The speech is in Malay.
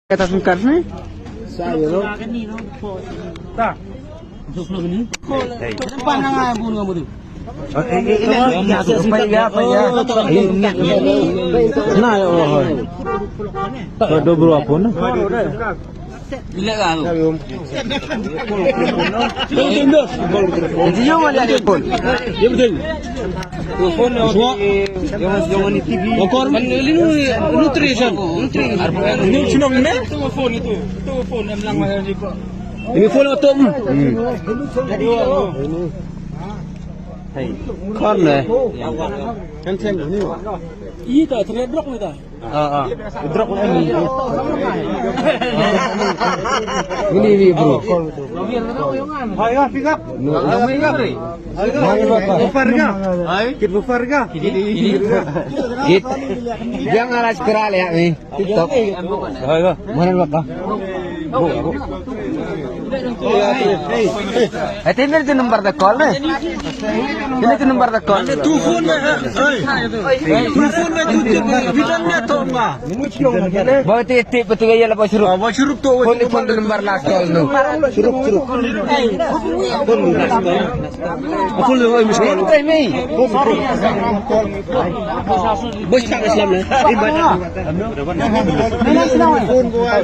Kata sungkar ni? Saya tu. Tak. Depan dengan bunuh kamu tu. Nah, ya Allah. Tak ada berapa ni? Bila kan tu? Dia mana dia pun? Dia betul. Telefon jangan ni TV. Bakar nutrition. Ini cuma ni? Telefon itu. Telefon yang bilang macam ni. Ini phone atau Kon ni. kan sen ni. Iya tak terlihat drop ni tak? Drop ni. Ini bro. Hai ah pick up. Bufar ka? Kit bufar ka? Git. Jangan alas viral ya ni. TikTok. Hai ka? Mana bapa? Ini tu nombor the call ni. Ini tu nombor the call. Tu phone ni. Tu phone ni tu bidan ni tu ma. Bawa tip betul ya lepas suruh. Awak syuruk tu. Phone nombor last call tu. Syuruk. Aku lu oi mesti. Ini. Bos tak Islam ni. Ibadat. Phone